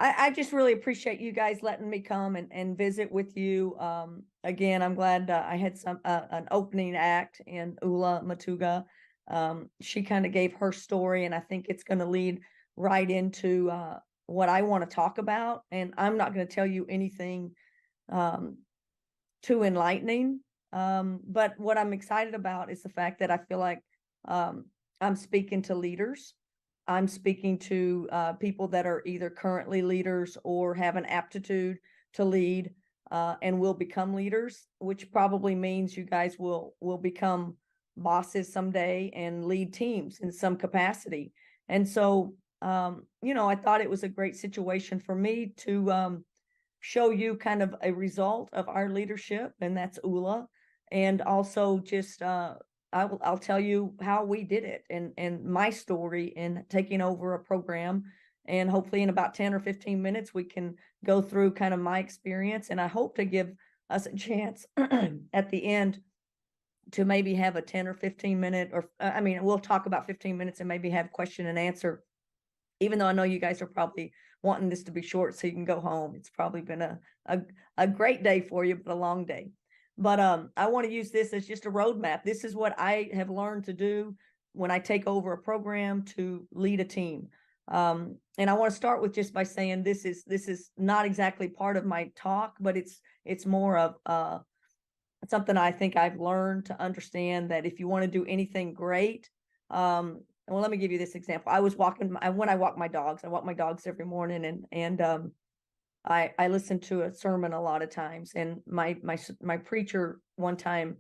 I just really appreciate you guys letting me come and visit with you. Again, I'm glad I had an opening act in Ula Matuga. She kind of gave her story, and I think it's going to lead right into what I want to talk about. And I'm not going to tell you anything um, too enlightening. But what I'm excited about is the fact that I feel like um, I'm speaking to leaders. I'm speaking to people that are either currently leaders or have an aptitude to lead and will become leaders, which probably means you guys will become bosses someday and lead teams in some capacity. And so, I thought it was a great situation for me to show you kind of a result of our leadership, and that's ULA, and also just I'll tell you how we did it and my story in taking over a program. And hopefully in about 10 or 15 minutes, we can go through kind of my experience. And I hope to give us a chance at the end to maybe have a 10 or 15 minute, or we'll talk about 15 minutes and maybe have question and answer, even though I know you guys are probably wanting this to be short so you can go home. It's probably been a great day for you, but a long day. But I want to use this as just a roadmap. This is what I have learned to do when I take over a program to lead a team. And I want to start with just by saying this is not exactly part of my talk, but it's more of something I think I've learned to understand, that if you want to do anything great, well, let me give you this example. When I walk my dogs, I walk my dogs every morning, and I listen to a sermon a lot of times. And my preacher one time,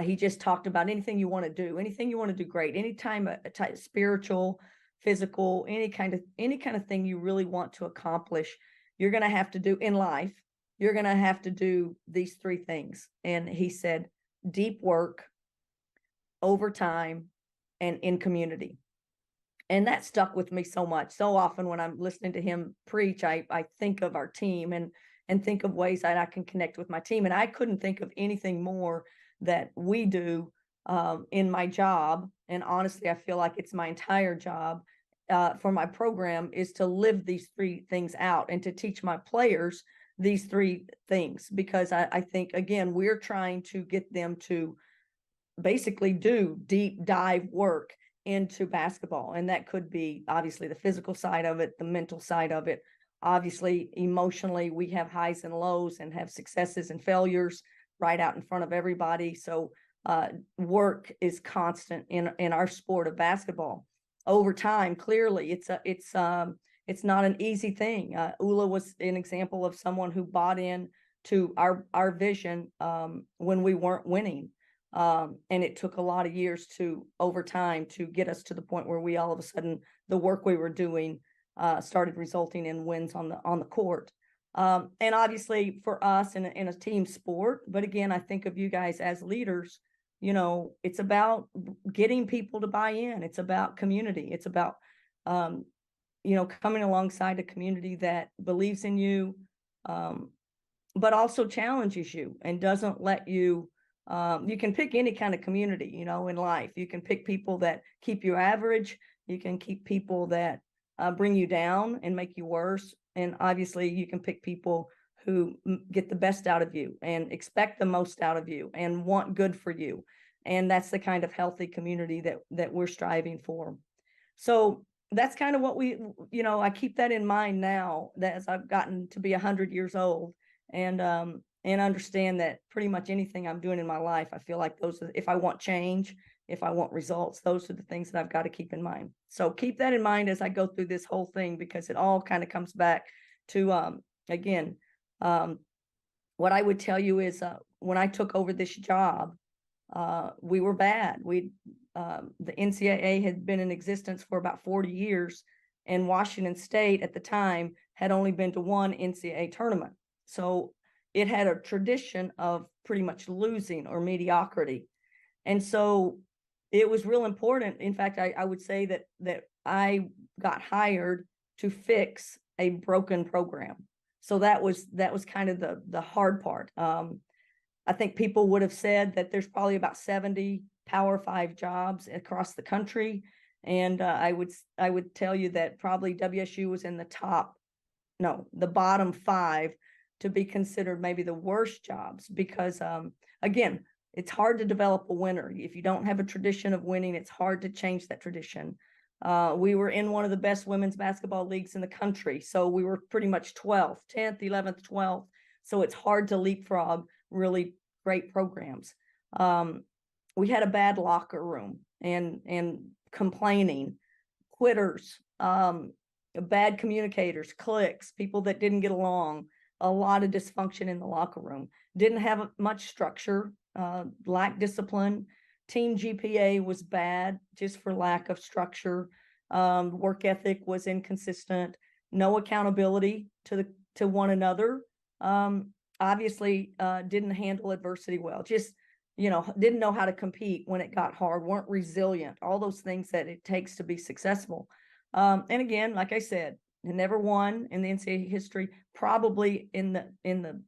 he just talked about anything you want to do great, anytime spiritual, physical, any kind of thing you really want to accomplish, you're going to have to do in life. You're going to have to do these three things. And he said, deep work, overtime, and in community. And that stuck with me so much. So often when I'm listening to him preach, I think of our team and think of ways that I can connect with my team. And I couldn't think of anything more that we do in my job. And honestly, I feel like it's my entire job for my program is to live these three things out and to teach my players these three things, because I think, again, we're trying to get them to basically do deep dive work into basketball. And that could be obviously the physical side of it, the mental side of it. Obviously, emotionally, we have highs and lows and have successes and failures right out in front of everybody. So work is constant in our sport of basketball. Over time, clearly, it's not an easy thing. Ula was an example of someone who bought in to our vision when we weren't winning. And it took a lot of years over time to get us to the point where we all of a sudden, the work we were doing started resulting in wins on the court. And obviously for us in a team sport, but again, I think of you guys as leaders, it's about getting people to buy in. It's about community. It's about, coming alongside a community that believes in you, but also challenges you and doesn't let you. You can pick any kind of community, in life. You can pick people that keep you average. You can keep people that bring you down and make you worse. And obviously, you can pick people who get the best out of you and expect the most out of you and want good for you. And that's the kind of healthy community that we're striving for. So that's kind of what I keep that in mind now, that as I've gotten to be 100 years old, and understand that pretty much anything I'm doing in my life, I feel like if I want change, if I want results, those are the things that I've got to keep in mind. So keep that in mind as I go through this whole thing, because it all kind of comes back to, again, what I would tell you is when I took over this job, we were bad. The NCAA had been in existence for about 40 years, and Washington State at the time had only been to one NCAA tournament. So it had a tradition of pretty much losing or mediocrity. And so it was real important. In fact, I would say that I got hired to fix a broken program. So that was kind of the hard part. I think people would have said that there's probably about 70 Power 5 jobs across the country. And I would tell you that probably WSU was in the top the bottom 5 to be considered maybe the worst jobs, because again, it's hard to develop a winner. If you don't have a tradition of winning, it's hard to change that tradition. We were in one of the best women's basketball leagues in the country, so we were pretty much 12th, 10th, 11th, 12th. So it's hard to leapfrog really great programs. We had a bad locker room and complaining, quitters, bad communicators, cliques, people that didn't get along, a lot of dysfunction in the locker room, didn't have much structure, lacked discipline. Team GPA was bad just for lack of structure. Work ethic was inconsistent, no accountability to one another. Obviously, didn't handle adversity well, just, didn't know how to compete when it got hard, weren't resilient, all those things that it takes to be successful. And again, like I said, never won in the NCAA history, probably in the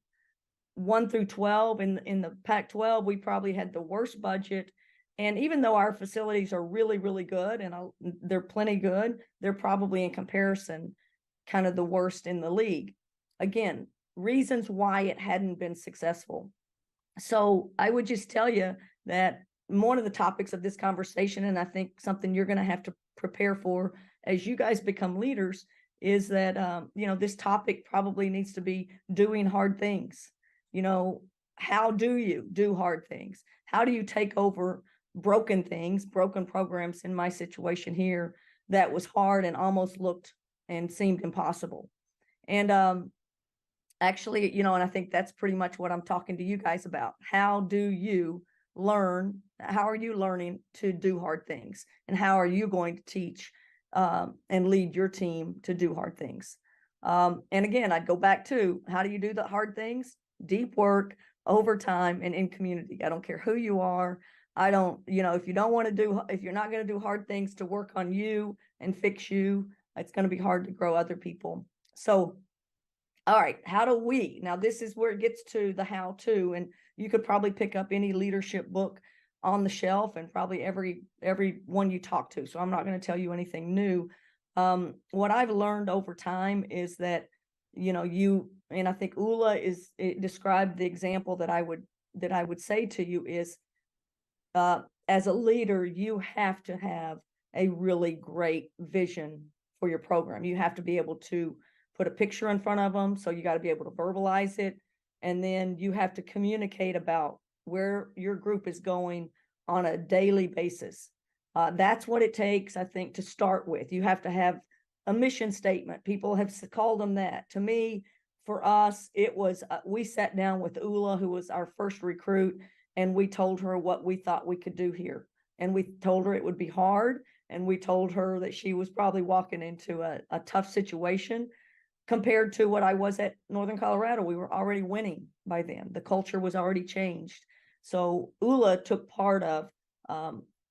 1 through 12 in the Pac-12, we probably had the worst budget. And even though our facilities are really, really good, and they're plenty good, they're probably in comparison kind of the worst in the league. Again, reasons why it hadn't been successful. So I would just tell you that one of the topics of this conversation, and I think something you're going to have to prepare for as you guys become leaders, is that, this topic probably needs to be doing hard things. How do you do hard things? How do you take over broken things, broken programs? In my situation here, that was hard and almost looked and seemed impossible. And actually, and I think that's pretty much what I'm talking to you guys about. How do you learn? How are you learning to do hard things? And how are you going to teach and lead your team to do hard things? And again, I'd go back to, how do you do the hard things? Deep work, overtime, and in community. I don't care who you are. I don't, if you're not going to do hard things to work on you and fix you, it's going to be hard to grow other people. So, all right, how do we? Now, this is where it gets to the how to, and you could probably pick up any leadership book on the shelf and probably every one you talk to. So I'm not going to tell you anything new. What I've learned over time is that, and I think Ula described the example that I would say to you is, as a leader, you have to have a really great vision for your program. You have to be able to put a picture in front of them. So you got to be able to verbalize it. And then you have to communicate about where your group is going on a daily basis. That's what it takes, I think, to start with. You have to have a mission statement. People have called them that. To me, for us, it was, we sat down with Ula, who was our first recruit, and we told her what we thought we could do here. And we told her it would be hard. And we told her that she was probably walking into a tough situation compared to what I was at Northern Colorado. We were already winning by then. The culture was already changed. So Ula took part of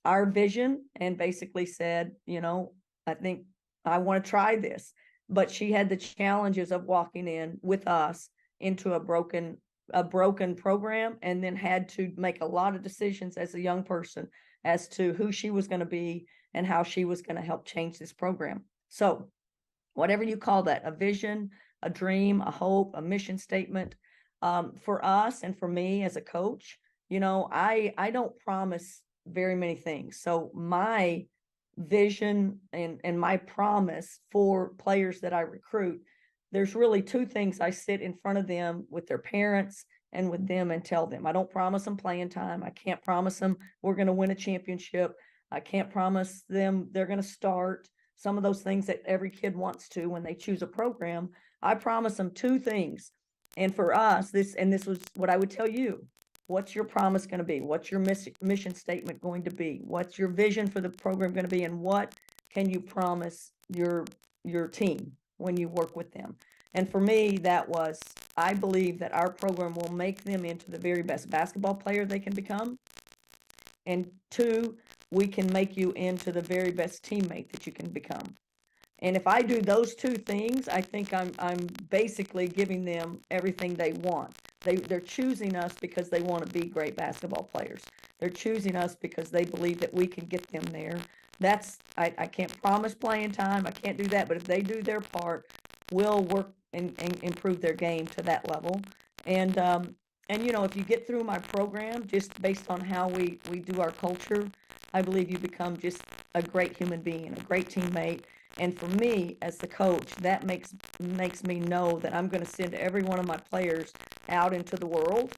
our vision and basically said, I think I want to try this. But she had the challenges of walking in with us into a broken program, and then had to make a lot of decisions as a young person as to who she was going to be and how she was going to help change this program. So whatever you call that, a vision, a dream, a hope, a mission statement, for us and for me as a coach, I don't promise very many things. So my vision and my promise for players that I recruit, there's really 2 things. I sit in front of them with their parents and with them and tell them. I don't promise them playing time. I can't promise them we're going to win a championship. I can't promise them they're going to start. Some of those things that every kid wants to when they choose a program. I promise them 2 things. And for us, this was what I would tell you. What's your promise going to be? What's your mission statement going to be? What's your vision for the program going to be? And what can you promise your team when you work with them? And for me, that was, I believe that our program will make them into the very best basketball player they can become. And 2, we can make you into the very best teammate that you can become. And if I do those 2 things, I think I'm basically giving them everything they want. They're choosing us because they want to be great basketball players. They're choosing us because they believe that we can get them there. I can't promise playing time. I can't do that. But if they do their part, we'll work and improve their game to that level. And you know, if you get through my program, just based on how we do our culture, I believe you become just a great human being and a great teammate. And for me, as the coach, that makes me know that I'm going to send every one of my players out into the world,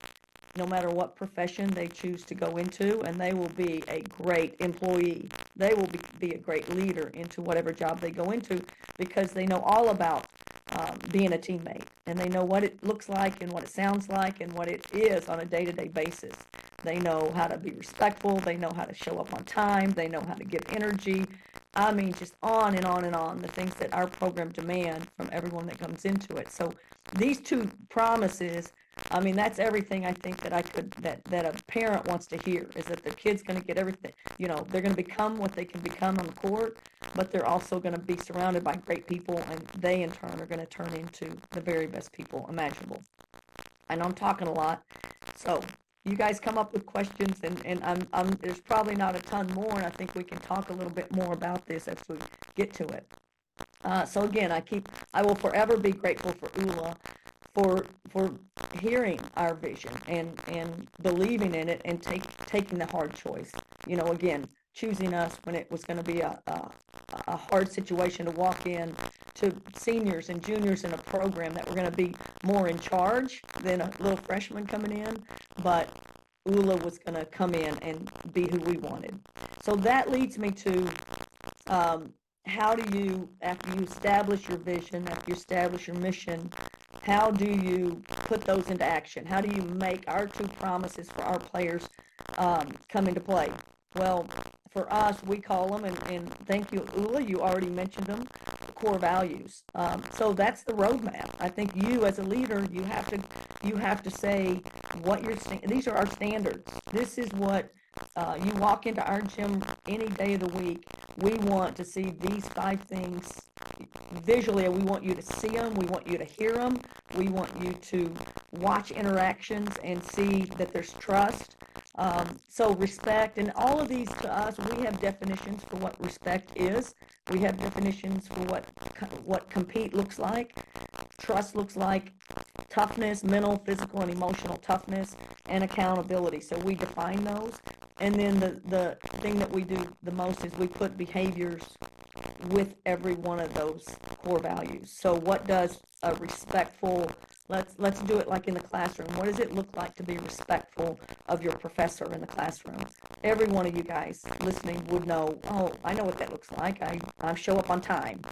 no matter what profession they choose to go into, and they will be a great employee. They will be a great leader into whatever job they go into, because they know all about being a teammate, and they know what it looks like and what it sounds like and what it is on a day-to-day basis. They know how to be respectful. They know how to show up on time. They know how to give energy. I mean, just on and on and on, the things that our program demand from everyone that comes into it. So these two promises, I mean, that's everything I think that that a parent wants to hear, is that the kid's going to get everything. You know, they're going to become what they can become on the court, but they're also going to be surrounded by great people, and they in turn are going to turn into the very best people imaginable. I know I'm talking a lot, so you guys come up with questions, and there's probably not a ton more, and I think we can talk a little bit more about this as we get to it. So again, I will forever be grateful for ULA for hearing our vision and believing in it, and taking the hard choice. You know, again, choosing us when it was going to be a hard situation to walk in to seniors and juniors in a program that were going to be more in charge than a little freshman coming in, but ULA was going to come in and be who we wanted. So that leads me to how do you, after you establish your vision, after you establish your mission, how do you put those into action? How do you make our two promises for our players come into play? Well, for us, we call them, and thank you, ULA, you already mentioned them, core values. So that's the roadmap. I think you, as a leader, you have to say what these are our standards. This is what you walk into our gym any day of the week. We want to see these 5 things visually. We want you to see them. We want you to hear them. We want you to watch interactions and see that there's trust. So respect, and all of these, to us, we have definitions for what respect is. We have definitions for what compete looks like, trust looks like, toughness, mental, physical, and emotional toughness, and accountability. So we define those. And then the thing that we do the most is we put behaviors with every one of those core values. So what does a respectful, let's do it like in the classroom. What does it look like to be respectful of your professor in the classroom? Every one of you guys listening would know, oh, I know what that looks like. I show up on time.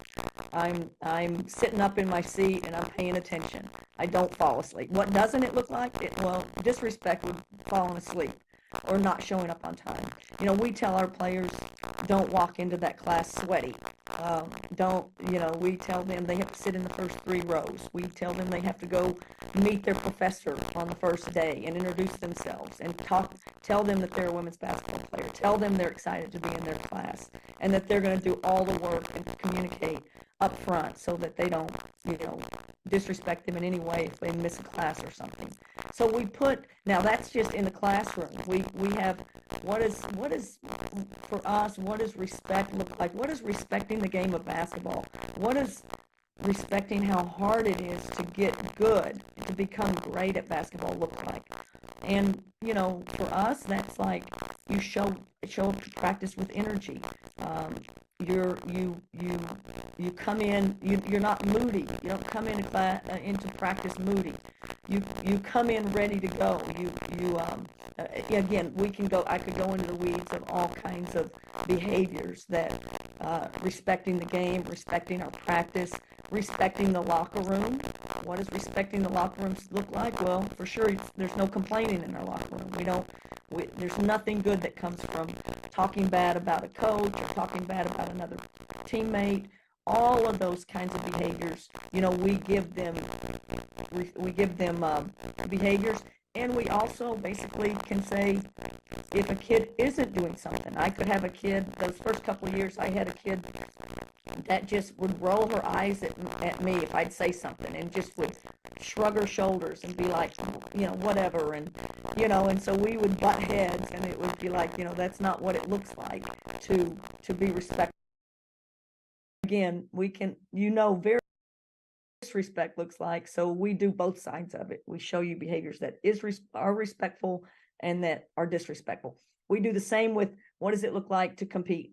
I'm sitting up in my seat and I'm paying attention. I don't fall asleep. What doesn't it look like? Well, disrespect would falling asleep or not showing up on time. You know, we tell our players, don't walk into that class sweaty. We tell them they have to sit in the first 3 rows. We tell them they have to go meet their professor on the first day and introduce themselves and tell them that they're a women's basketball player. Tell them they're excited to be in their class and that they're going to do all the work and communicate up front so that they don't, disrespect them in any way if they miss a class or something. So now that's just in the classroom. We have, what is for us, what does respect look like? What is respecting the game of basketball? What is respecting how hard it is to get good, to become great at basketball look like? And, for us, that's like you show up to practice with energy. You come in, you're not moody. You don't come into practice moody. You come in ready to go. Again, I could go into the weeds of all kinds of behaviors that respecting the game, respecting our practice, respecting the locker room. What does respecting the locker room look like? Well, for sure, there's no complaining in our locker room. There's nothing good that comes from talking bad about a coach or talking bad about another teammate. All of those kinds of behaviors, we give them behaviors, and we also basically can say if a kid isn't doing something. I could have a kid, those first couple of years, I had a kid that just would roll her eyes at me if I'd say something, and just would shrug her shoulders and be like, whatever, and so we would butt heads, and it would be like, that's not what it looks like to be respectful. Again, we can, very disrespect looks like. So we do both sides of it. We show you behaviors that are respectful and that are disrespectful. We do the same with what does it look like to compete?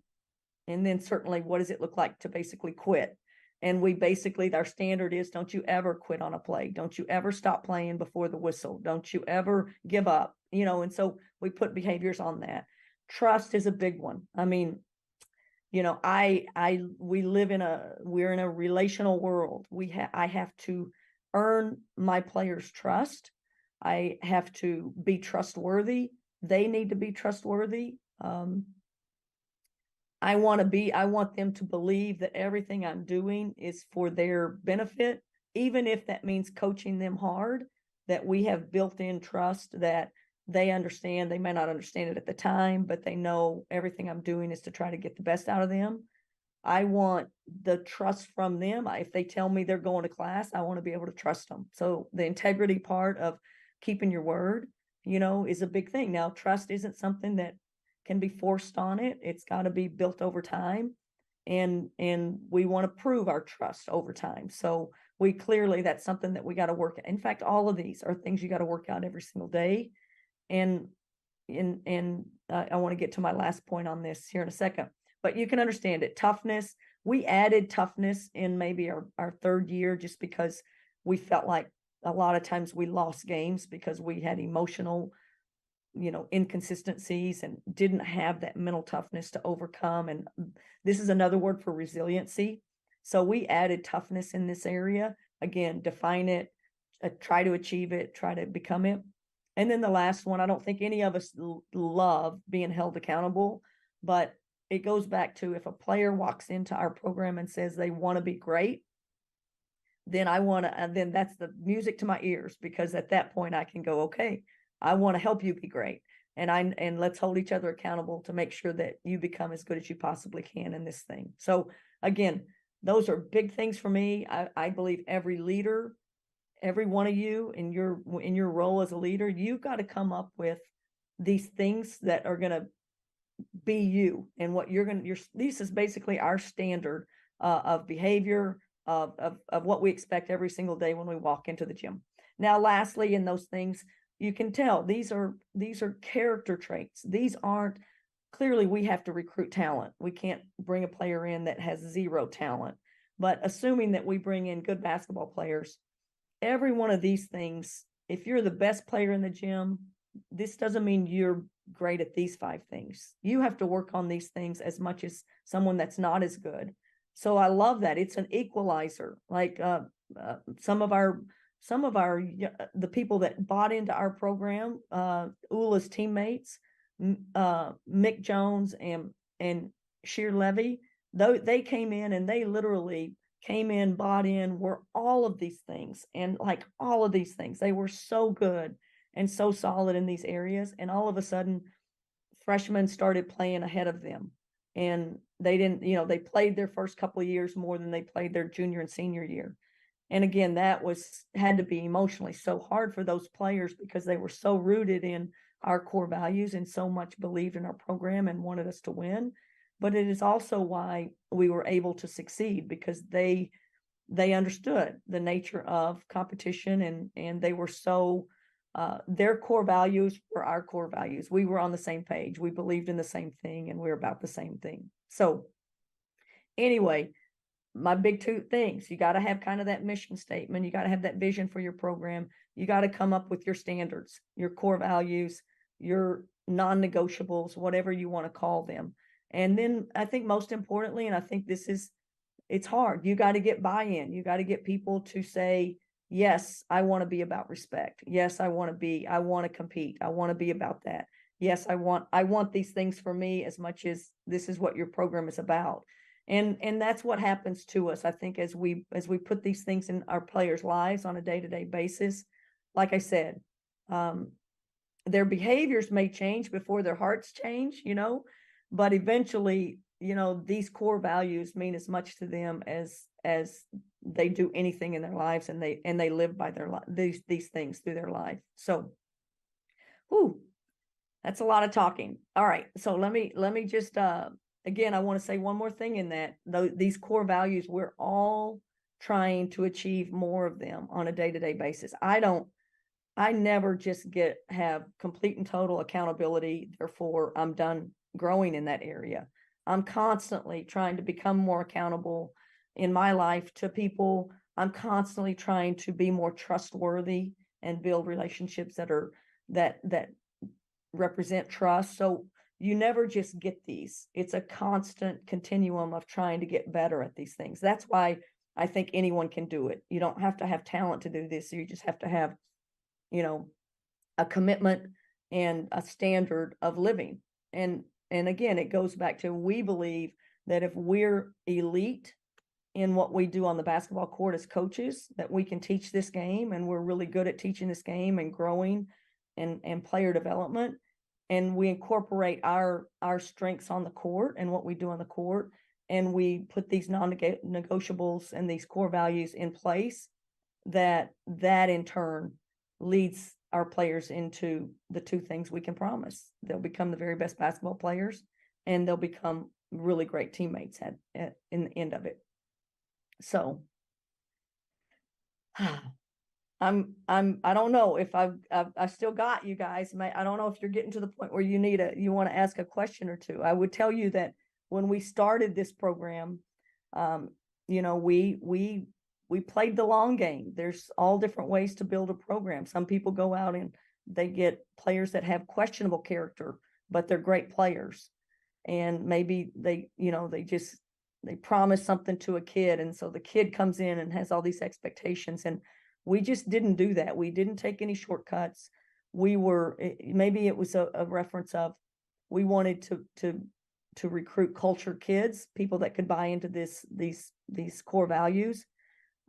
And then certainly what does it look like to basically quit? And we basically, our standard is don't you ever quit on a play. Don't you ever stop playing before the whistle. Don't you ever give up, and so we put behaviors on that. Trust is a big one. I mean, we're in a relational world. I have to earn my players' trust. I have to be trustworthy. They need to be trustworthy. I want them to believe that everything I'm doing is for their benefit, even if that means coaching them hard, that we have built in trust that they understand. They may not understand it at the time, but they know everything I'm doing is to try to get the best out of them. I want the trust from them. If they tell me they're going to class, I want to be able to trust them. So the integrity part of keeping your word, is a big thing. Now, trust isn't something that can be forced on it. It's got to be built over time. And we want to prove our trust over time. So that's something that we got to work at. In fact, all of these are things you got to work out every single day. And I want to get to my last point on this here in a second, but you can understand it. Toughness. We added toughness in maybe our third year, just because we felt like a lot of times we lost games because we had emotional, inconsistencies and didn't have that mental toughness to overcome. And this is another word for resiliency. So we added toughness in this area. Again, define it, try to achieve it, try to become it. And then the last one, I don't think any of us love being held accountable, but it goes back to if a player walks into our program and says they want to be great, then then that's the music to my ears, because at that point I can go, okay, I want to help you be great. And let's hold each other accountable to make sure that you become as good as you possibly can in this thing. So again, those are big things for me. I believe every leader, every one of you in your role as a leader, you've got to come up with these things that are going to be you and what this is basically our standard of behavior, of what we expect every single day when we walk into the gym. Now, lastly, in those things, you can tell these are character traits. These aren't, clearly we have to recruit talent. We can't bring a player in that has zero talent, but assuming that we bring in good basketball players, every one of these things, if you're the best player in the gym, this doesn't mean you're great at these 5 things. You have to work on these things as much as someone that's not as good. So I love that. It's an equalizer. Like some of the people that bought into our program, Ula's teammates, Mick Jones and Sheer Levy, they came in and they literally came in, bought in, were all of these things. And like all of these things, they were so good and so solid in these areas. And all of a sudden, freshmen started playing ahead of them. And they didn't, they played their first couple of years more than they played their junior and senior year. And again, that had to be emotionally so hard for those players because they were so rooted in our core values and so much believed in our program and wanted us to win. But it is also why we were able to succeed, because they understood the nature of competition and they were so, their core values were our core values. We were on the same page. We believed in the same thing and we were about the same thing. So anyway, my big 2 things, you got to have kind of that mission statement. You got to have that vision for your program. You got to come up with your standards, your core values, your non-negotiables, whatever you want to call them. And then I think most importantly, and I think it's hard, you got to get buy-in. You got to get people to say, yes, I want to be about respect. Yes, I want to compete. I want to be about that. Yes, I want these things for me as much as this is what your program is about. And that's what happens to us. I think as we put these things in our players' lives on a day-to-day basis, like I said, their behaviors may change before their hearts change, but eventually, these core values mean as much to them as they do anything in their lives, and they live by these things through their life. So, that's a lot of talking. All right. So let me just, again, I want to say one more thing in that these core values, we're all trying to achieve more of them on a day-to-day basis. I never just have complete and total accountability, therefore I'm done growing in that area. I'm constantly trying to become more accountable in my life to people. I'm constantly trying to be more trustworthy and build relationships that represent trust. So you never just get these. It's a constant continuum of trying to get better at these things. That's why I think anyone can do it. You don't have to have talent to do this. You just have to have, a commitment and a standard of living. And again, it goes back to, we believe that if we're elite in what we do on the basketball court as coaches, that we can teach this game, and we're really good at teaching this game and growing and player development. And we incorporate our strengths on the court and what we do on the court, and we put these non-negotiables and these core values in place, that in turn leads our players into the two things we can promise. They'll become the very best basketball players, and they'll become really great teammates in the end of it. So I don't know if I've still got you guys. I don't know if you're getting to the point where you want to ask a question or two. I would tell you that when we started this program, we played the long game. There's all different ways to build a program. Some people go out and they get players that have questionable character, but they're great players. And maybe they promise something to a kid, and so the kid comes in and has all these expectations, and we just didn't do that. We didn't take any shortcuts. Maybe it was a reference of, we wanted to recruit culture kids, people that could buy into these core values.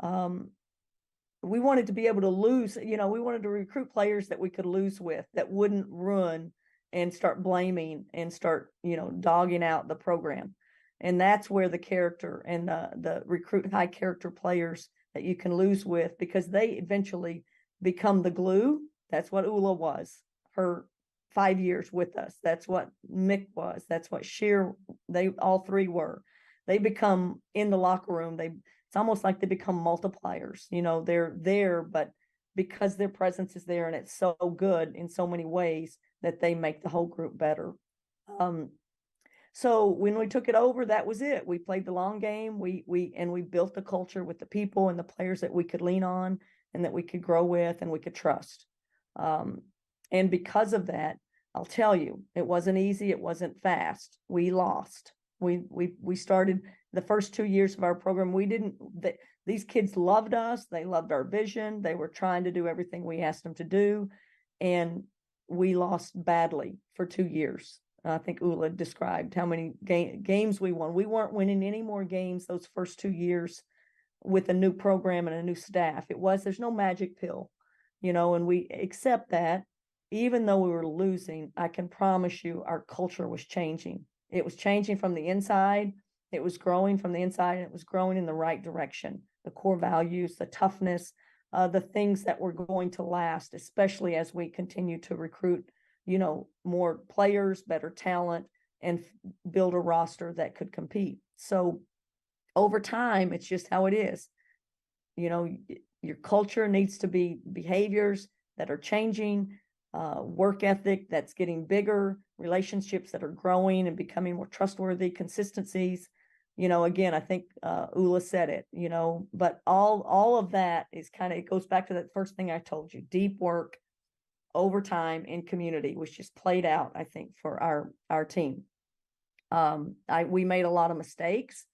We wanted to be able to lose, we wanted to recruit players that we could lose with, that wouldn't run and start blaming and start, dogging out the program. And that's where the character and the recruit high character players that you can lose with, because they eventually become the glue. That's what Ula was, her 5 years with us. That's what Mick was. That's what Sheer, they all three were. They become, in the locker room, it's almost like they become multipliers. They're there, but because their presence is there and it's so good in so many ways, that they make the whole group better. So when we took it over, that was it. We played the long game. We built the culture with the people and the players that we could lean on and that we could grow with and we could trust. And because of that, I'll tell you, it wasn't easy. It wasn't fast. We lost. We started the first 2 years of our program. These kids loved us. They loved our vision. They were trying to do everything we asked them to do. And we lost badly for 2 years. I think Ula described how many games we won. We weren't winning any more games those first 2 years with a new program and a new staff. There's no magic pill, and we accept that. Even though we were losing, I can promise you our culture was changing. It was changing from the inside. It was growing from the inside, and it was growing in the right direction. The core values, the toughness, the things that were going to last, especially as we continue to recruit more players, better talent, and build a roster that could compete. So over time, it's just how it is. Your culture needs to be behaviors that are changing, work ethic that's getting bigger, relationships that are growing and becoming more trustworthy, consistencies. Again, I think Ula said it, but all of that is it goes back to that first thing I told you, deep work, overtime, in community, which just played out, I think, for our team. We made a lot of mistakes.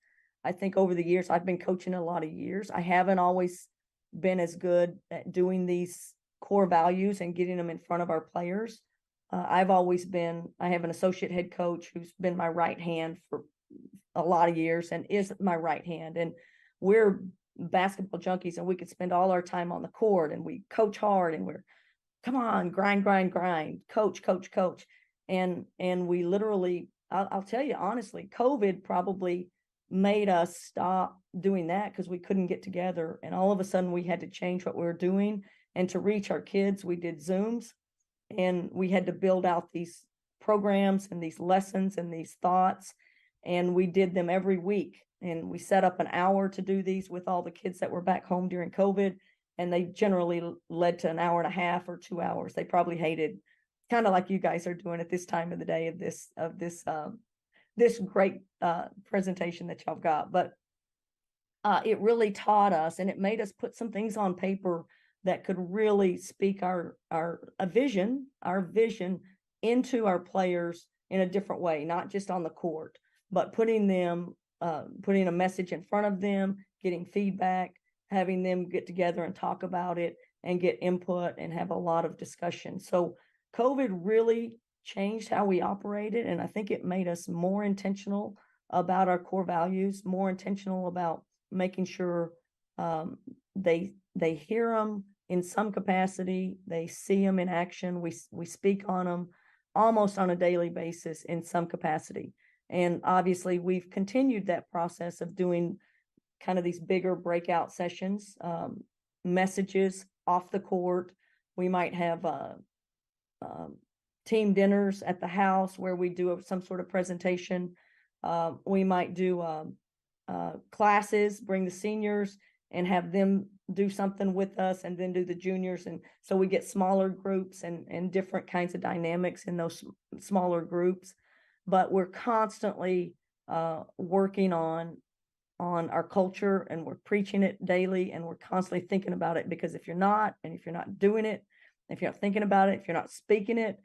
I think over the years, I've been coaching a lot of years. I haven't always been as good at doing these core values and getting them in front of our players. I have an associate head coach who's been my right hand for a lot of years and is my right hand. And we're basketball junkies, and we could spend all our time on the court, and we coach hard, and we're, come on, grind, coach. And we literally, I'll tell you honestly, COVID probably made us stop doing that, because we couldn't get together. And all of a sudden we had to change what we were doing. And to reach our kids, we did Zooms, and we had to build out these programs and these lessons and these thoughts. And we did them every week. And we set up an hour to do these with all the kids that were back home during COVID. And they generally led to an hour and a half or 2 hours. They probably hated, kind of like you guys are doing at this time of the day, of this great presentation that y'all got. But it really taught us, and it made us put some things on paper that could really speak our vision into our players in a different way, not just on the court, but putting a message in front of them, getting feedback, having them get together and talk about it and get input and have a lot of discussion. So COVID really changed how we operated, and I think it made us more intentional about our core values, more intentional about making sure they hear them in some capacity, they see them in action, we speak on them almost on a daily basis in some capacity. And obviously we've continued that process of doing kind of these bigger breakout sessions, messages off the court. We might have team dinners at the house where we do some sort of presentation. We might do classes, bring the seniors and have them do something with us, and then do the juniors. And so we get smaller groups and different kinds of dynamics in those smaller groups. But we're constantly working on our culture, and we're preaching it daily, and we're constantly thinking about it, because if you're not doing it, if you're not thinking about it, if you're not speaking it,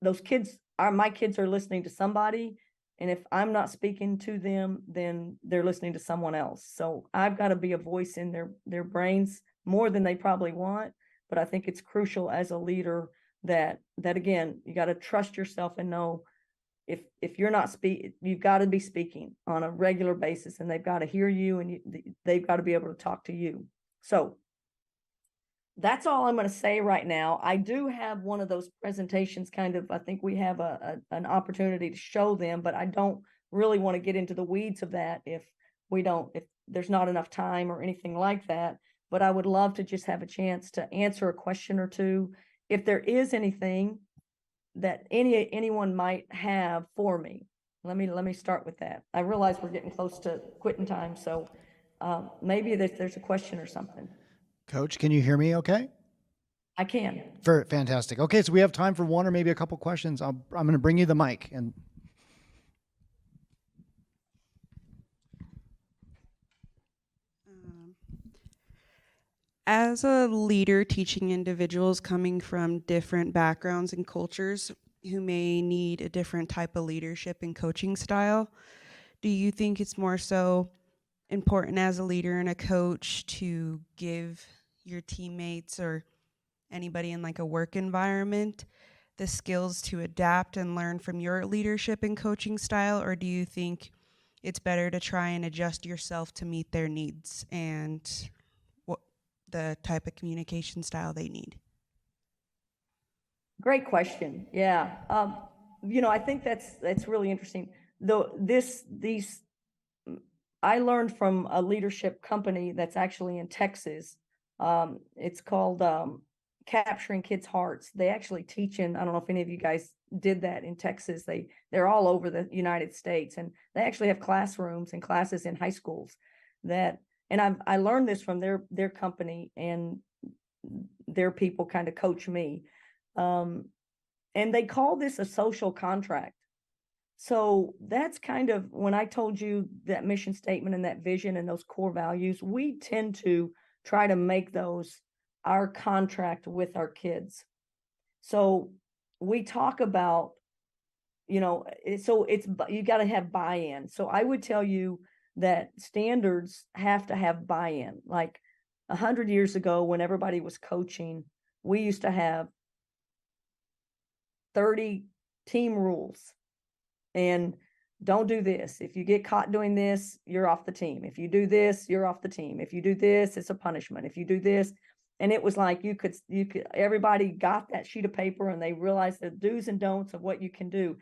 those kids my kids are listening to somebody. And if I'm not speaking to them, then they're listening to someone else. So I've got to be a voice in their brains more than they probably want. But I think it's crucial as a leader that again, you got to trust yourself and know if you're not you've got to be speaking on a regular basis, and they've got to hear you, and they've got to be able to talk to you. So that's all I'm going to say right now. I do have one of those presentations I think we have an opportunity to show them, but I don't really want to get into the weeds of that if there's not enough time or anything like that. But I would love to just have a chance to answer a question or two. If there is anything that anyone might have for me, let me start with that. I realize we're getting close to quitting time, so maybe there's a question or something. Coach, can you hear me okay? I can. Fantastic. Okay, so we have time for one or maybe a couple questions. I'm going to bring you the mic. And as a leader teaching individuals coming from different backgrounds and cultures who may need a different type of leadership and coaching style, do you think it's more so important as a leader and a coach to give your teammates or anybody in like a work environment the skills to adapt and learn from your leadership and coaching style? Or do you think it's better to try and adjust yourself to meet their needs and what the type of communication style they need? Great question. Yeah. I think that's really interesting. Though I learned from a leadership company that's actually in Texas. It's called Capturing Kids' Hearts. They actually teach I don't know if any of you guys did that in Texas. They're all over the United States, and they actually have classrooms and classes in high schools and I learned this from their company, and their people kind of coach me. And they call this a social contract. So that's kind of, when I told you that mission statement and that vision and those core values, we tend to try to make those our contract with our kids. So we talk about, so you got to have buy-in. So I would tell you that standards have to have buy-in. Like 100 years ago, when everybody was coaching, we used to have 30 team rules. And don't do this. If you get caught doing this, you're off the team. If you do this, you're off the team. If you do this, it's a punishment. If you do this, and it was like you could everybody got that sheet of paper, and they realized the do's and don'ts of what you can do.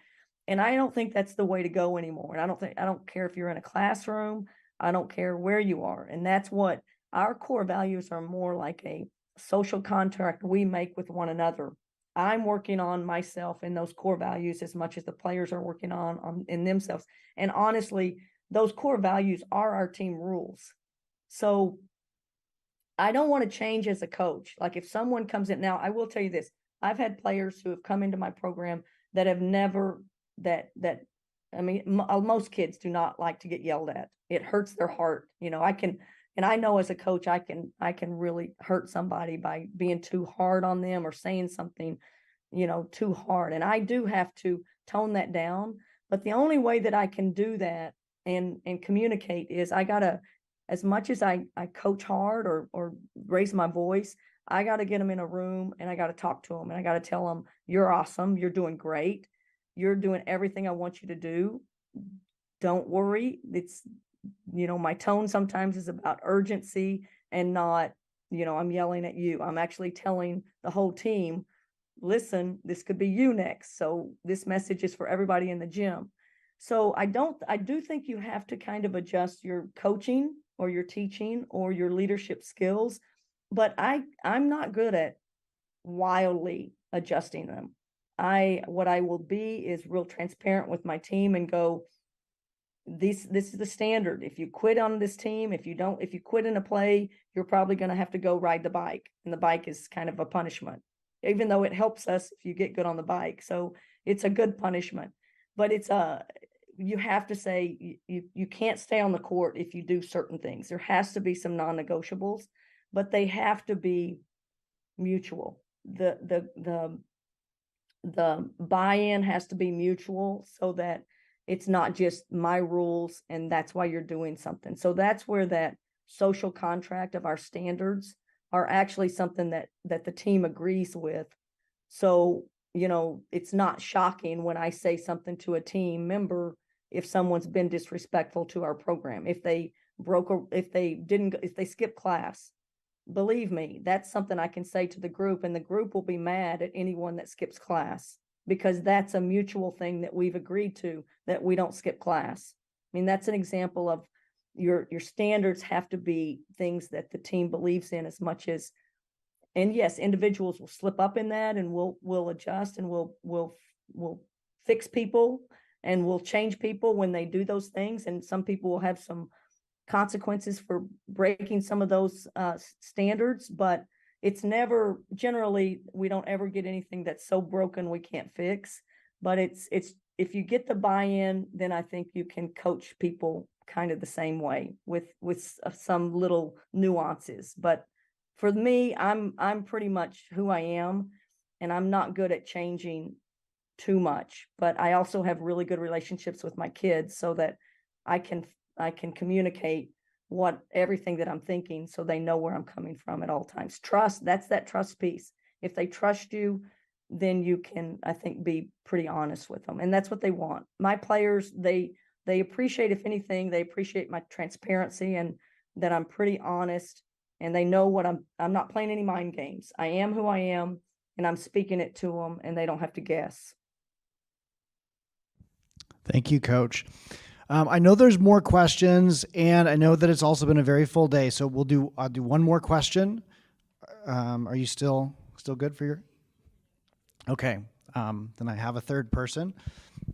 And I don't think that's the way to go anymore. And I don't care if you're in a classroom, I don't care where you are. And that's what our core values are, more like a social contract we make with one another. I'm working on myself in those core values as much as the players are working on in themselves. And honestly, those core values are our team rules. So I don't want to change as a coach. Like if someone comes in now, I will tell you this. I've had players who have come into my program that have never I mean, most kids do not like to get yelled at. It hurts their heart. You know, and I know as a coach, I can really hurt somebody by being too hard on them or saying something, you know, too hard. And I do have to tone that down. But the only way that I can do that and communicate is I gotta, as much as I coach hard or raise my voice, I got to get them in a room and I got to talk to them and I got to tell them, you're awesome. You're doing great. You're doing everything I want you to do. Don't worry. It's, you know, my tone sometimes is about urgency and not, you know, I'm yelling at you. I'm actually telling the whole team, listen, this could be you next. So this message is for everybody in the gym. So I do think you have to kind of adjust your coaching or your teaching or your leadership skills, but I'm not good at wildly adjusting them. What I will be is real transparent with my team and go, this is the standard. If you quit on this team, if you quit in a play, you're probably going to have to go ride the bike. And the bike is kind of a punishment, even though it helps us if you get good on the bike. So it's a good punishment, but you have to say you can't stay on the court if you do certain things. There has to be some non-negotiables, but they have to be mutual. The buy-in has to be mutual so that it's not just my rules and that's why you're doing something. So that's where that social contract of our standards are actually something that the team agrees with. So, you know, it's not shocking when I say something to a team member if someone's been disrespectful to our program, if they skipped class. Believe me, that's something I can say to the group, and the group will be mad at anyone that skips class because that's a mutual thing that we've agreed to, that we don't skip class. I mean, that's an example of your standards have to be things that the team believes in as much as, and yes, individuals will slip up in that and we'll adjust and we'll fix people and we'll change people when they do those things. And some people will have some consequences for breaking some of those standards, but it's never, generally, we don't ever get anything that's so broken we can't fix. But it's if you get the buy-in, then I think you can coach people kind of the same way with some little nuances. But for me, I'm pretty much who I am, and I'm not good at changing too much. But I also have really good relationships with my kids so that I can communicate everything that I'm thinking so they know where I'm coming from at all times. Trust, that's that trust piece. If they trust you, then you can, I think, be pretty honest with them. And that's what they want. My players, they appreciate, if anything, they appreciate my transparency and that I'm pretty honest, and they know what I'm not playing any mind games. I am who I am, and I'm speaking it to them, and they don't have to guess. Thank you, Coach. I know there's more questions, and I know that it's also been a very full day. So I'll do one more question. Are you still good for your? Okay. Then I have a third person.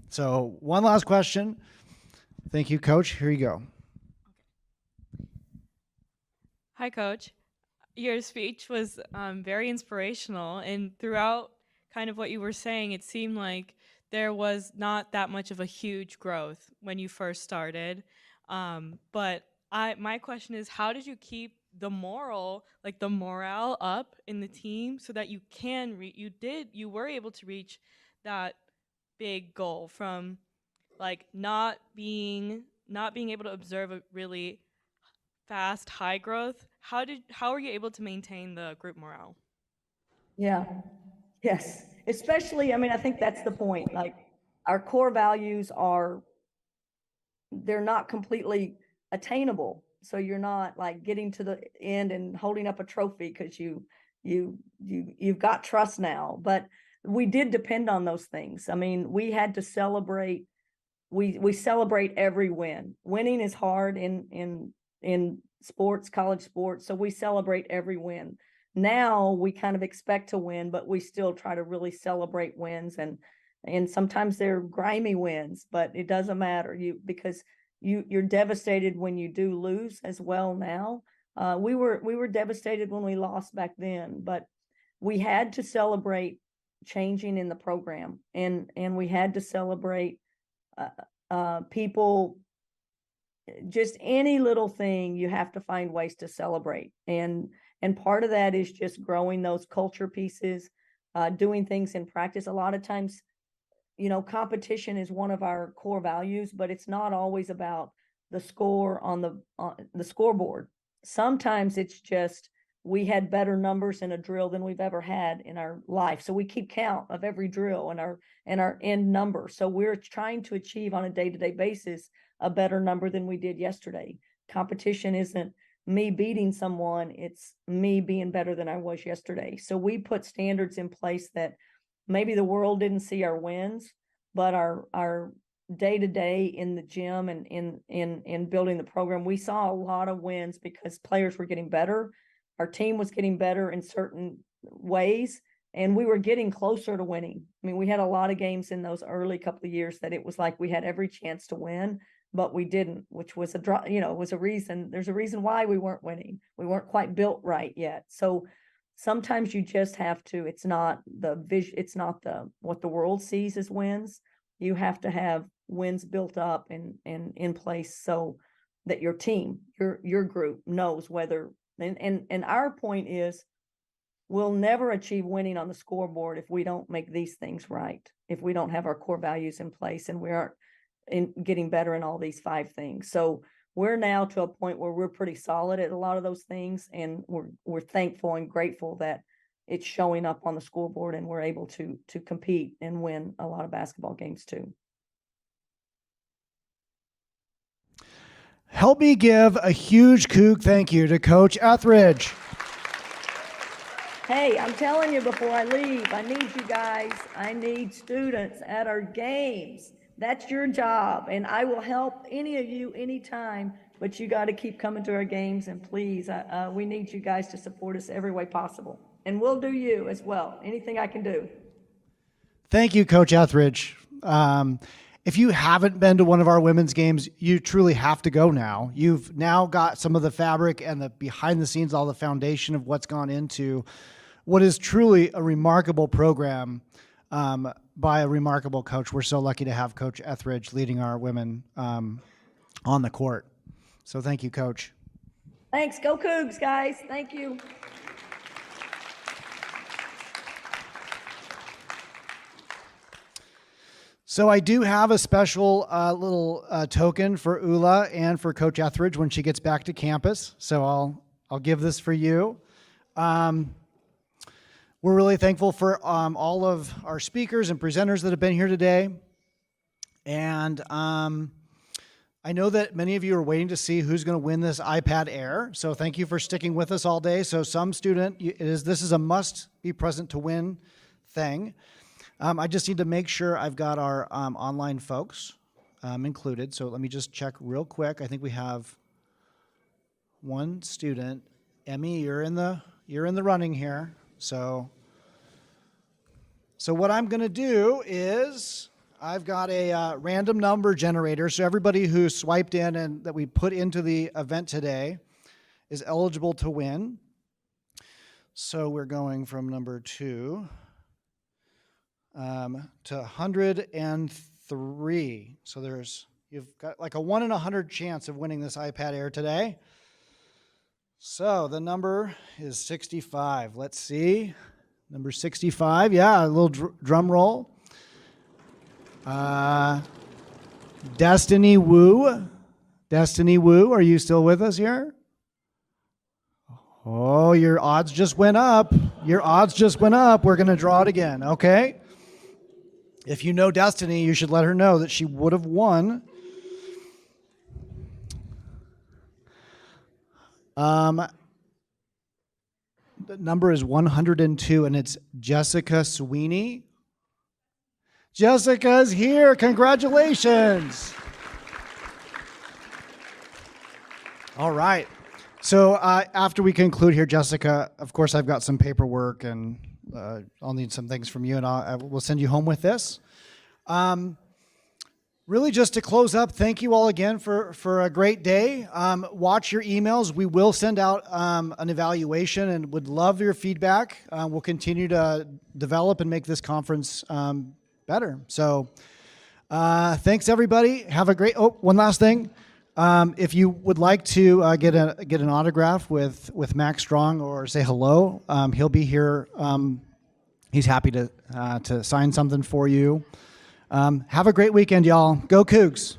So one last question. Thank you, Coach. Here you go. Hi, Coach. Your speech was very inspirational, and throughout kind of what you were saying, it seemed like there was not that much of a huge growth when you first started. But my question is, how did you keep the morale up in the team so that you were able to reach that big goal from like not being able to observe a really fast high growth? How are you able to maintain the group morale? Yeah. Yes. Especially, I mean, I think that's the point. Like our core values they're not completely attainable. So you're not like getting to the end and holding up a trophy because you've got trust now. But we did depend on those things. I mean, we had to celebrate. We celebrate every win. Winning is hard in sports, college sports. So we celebrate every win. Now we kind of expect to win, but we still try to really celebrate wins, and sometimes they're grimy wins, but it doesn't matter because you're devastated when you do lose as well now. We were devastated when we lost back then, but we had to celebrate changing in the program, and we had to celebrate people. Just any little thing, you have to find ways to celebrate, and part of that is just growing those culture pieces, doing things in practice. A lot of times, competition is one of our core values, but it's not always about the score on the scoreboard. Sometimes it's just we had better numbers in a drill than we've ever had in our life, so we keep count of every drill and our end number. So we're trying to achieve on a day-to-day basis a better number than we did yesterday. Competition isn't me beating someone, it's me being better than I was yesterday. So we put standards in place that maybe the world didn't see our wins, but our day-to-day in the gym and in building the program, we saw a lot of wins because players were getting better. Our team was getting better in certain ways, and we were getting closer to winning. I mean, we had a lot of games in those early couple of years that it was like we had every chance to win, but we didn't, which was was a reason. There's a reason why we weren't winning. We weren't quite built right yet. So sometimes you just have to, it's not what the world sees as wins. You have to have wins built up and in place so that your team, your group knows whether, and our point is, we'll never achieve winning on the scoreboard if we don't make these things right, if we don't have our core values in place and we aren't getting better in all these 5 things. So we're now to a point where we're pretty solid at a lot of those things, and we're thankful and grateful that it's showing up on the scoreboard and we're able to compete and win a lot of basketball games too. Help me give a huge Coug thank you to Coach Ethridge. Hey, I'm telling you before I leave, I need you guys. I need students at our games. That's your job, and I will help any of you anytime, but you got to keep coming to our games, and please, we need you guys to support us every way possible, and we'll do you as well. Anything I can do. Thank you, Coach Ethridge. If you haven't been to one of our women's games, you truly have to go now. You've now got some of the fabric and the behind the scenes, all the foundation of what's gone into what is truly a remarkable program by a remarkable coach. We're so lucky to have Coach Ethridge leading our women on the court. So thank you, Coach. Thanks. Go Cougs, guys. Thank you. So I do have a special little token for Ula and for Coach Ethridge when she gets back to campus. So I'll give this for you. We're really thankful for all of our speakers and presenters that have been here today. And I know that many of you are waiting to see who's going to win this iPad Air. So thank you for sticking with us all day. So some student, this is a must be present to win thing. I just need to make sure I've got our online folks included. So let me just check real quick. I think we have one student. Emmy, you're in the running here. So what I'm going to do is I've got a random number generator. So everybody who swiped in and that we put into the event today is eligible to win. So we're going from number 2 to 103. So you've got like a 1 in 100 chance of winning this iPad Air today. So the number is 65. Let's see. Number 65. Yeah, a little drum roll. Destiny Wu. Destiny Wu, are you still with us here? Oh, your odds just went up. Your odds just went up. We're going to draw it again, okay? If you know Destiny, you should let her know that she would have won. The number is 102, and it's Jessica Sweeney. Jessica's here. Congratulations. All right. So after we conclude here, Jessica, of course, I've got some paperwork, and I'll need some things from you, and we'll send you home with this. Really, just to close up, thank you all again for a great day. Watch your emails. We will send out an evaluation and would love your feedback. We'll continue to develop and make this conference better. So thanks, everybody. Have a great, one last thing. If you would like to get an autograph with Max Strong or say hello, he'll be here. He's happy to sign something for you. Have a great weekend, y'all. Go Cougs.